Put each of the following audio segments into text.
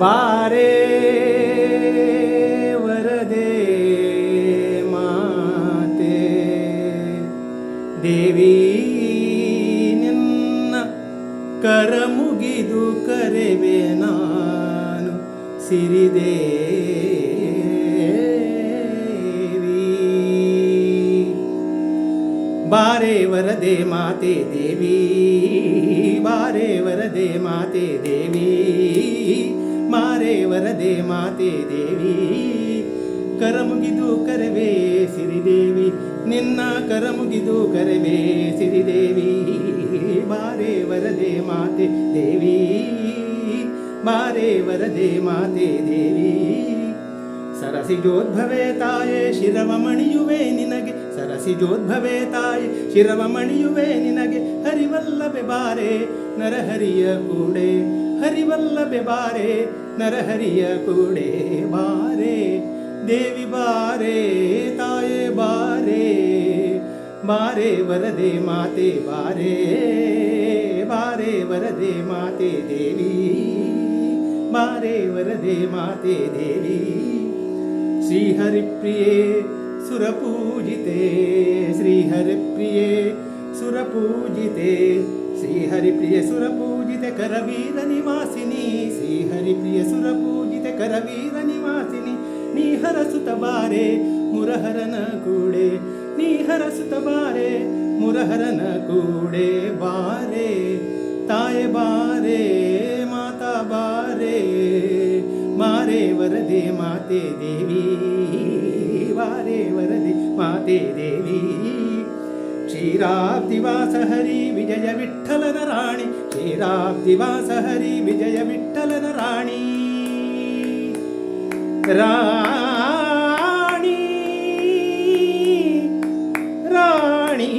ಬಾರೆ ವರದೆ ಮಾತೆ ದೇವಿ ನಿನ್ನ ಕರ ಮುಗಿದು ಕರೆವೆ ನಾನು ಸಿರಿದೇವಿ. ಬಾರೆ ವರದೆ ಮಾತೆ ದೇವಿ, ಬಾರೆ ವರದೆ ಮಾತೆ ದೇವಿ, ಬಾರೆ ವರದೆ ಮಾತೆ ದೇವಿ. ಕರ ಮುಗಿದು ಕರೆವೆ ಸಿರಿದೇವಿ, ನಿನ್ನ ಕರ ಮುಗಿದು ಕರೆವೆ ಸಿರಿದೇವಿ. ಬಾರೆ ವರದೆ ಮಾತೆ ದೇವಿ, ಬಾರೆ ವರದೆ ಮಾತೆ ದೇವಿ. ಸರಸಿಜೋದ್ಭವೆ ತಾಯೇ ಶಿರವ ಮಣಿಯುವೆ ನಿನಗೆ, ಸರಸಿಜೋದ್ಭವೆ ತಾಯೇ ಶಿರವ ಮಣಿಯುವೆ ನಿನಗೆ. ಹರಿವಲ್ಲಭೆ ಬಾರೆ ನರಹರಿಯ ಕೂಡೆ, ಹರಿವಲ್ಲಭೆ ಬಾರೆ ನರಹರಿಯ ಕೂಡೆ. ಬಾರೆ ದೇವಿ ಬಾರೆ ತಾಯೇ ಬಾರೆ, ಬಾರೆ ವರದೆ ಮಾತೆ ಬಾರೆ, ಬಾರೆ ವರದೆ ಮಾತೆ ದೇವಿ, ಬಾರೆ ವರದೆ ಮಾತೆ ದೇವಿ. ಶ್ರೀಹರಿಪ್ರಿಯೆ ಸುರಪೂಜಿತೆ, ಶ್ರೀಹರಿಪ್ರಿಯೆ ಸುರಪೂಜಿತೆ, ಶ್ರೀಹರಿಪ್ರಿಯ ಸುರಪೂಜಿತೆ ಕರವೀರ ನಿವಾಸಿನಿ, ಶ್ರೀಹರಿಪ್ರಿಯ ಸುರಪೂಜಿತೆ ಕರವೀರ ನಿವಾಸಿನಿ. ನೀ ಹರಸುತ ಬಾರೆ ಮುರಹರನ ಕೂಡೆ, ನೀ ಹರಸುತ ಬಾರೆ ಮುರಹರನ ಕೂಡೆ. ಬಾರೆ ತಾಯೆ ಬಾರೆ ಮಾತಾ ಬಾರೆ, ಬಾರೆ ವರದೆ ಮಾತೆ ದೇವಿ, ಬಾರೆ ವರದೆ ಮಾತೆ ದೇವಿ. ಕ್ಷೀರಾಬ್ಧಿವಾಸ ಹರಿ ವಿಜಯ ವಿಠ್ಠಲನ ರಾಣಿ, ಕ್ಷೀರಾಬ್ಧಿವಾಸ ಹರಿ ವಿಜಯ ವಿಠ್ಠಲನ ರಾಣಿ. ರಾಣಿ ರಾಣಿ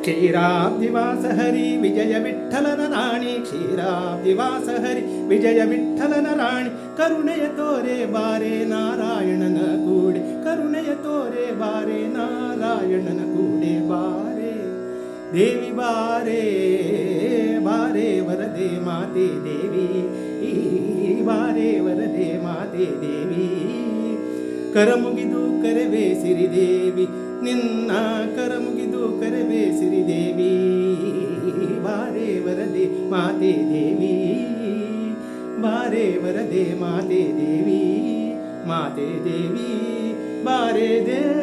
ಕ್ಷೀರಾಬ್ಧಿವಾಸ ಹರಿ ವಿಜಯ ವಿಠ್ಠಲನ ರಾಣಿ, ಕ್ಷೀರಾಬ್ಧಿವಾಸ ಹರಿ ವಿಜಯ ವಿಠ್ಠಲನ ರಾಣಿ. ಕರುಣೆಯ ತೋರೆ ಬಾರೆ ನಾರಾಯಣನ ಕೂಡೆ, ಕರುಣೆಯ ತೋರೆ ಬಾರೆ ನಾರಾಯಣನ ಕೂಡೆ. ಬಾರೆ ದೇವಿ ಬಾರೆ, ಬಾರೆ ವರದೆ ಮಾತೆ ದೇವಿ, ಬಾರೆ ವರದೆ ಮಾತೆ ದೇವಿ. ಕರ ಮುಗಿದು ಕರೆವೆ ಸಿರಿದೇವಿ, ನಿನ್ನ ಕರ ಮುಗಿದು ಕರೆವೆ ಸಿರಿದೇವಿ. ಬಾರೆ ವರದೆ ಮಾತೆ ದೇವಿ, ಬಾರೆ ವರದೆ ಮಾತೆ ದೇವಿ, ಮಾತೆ ದೇವಿ. ಬಾರೆ ದೇವಿ.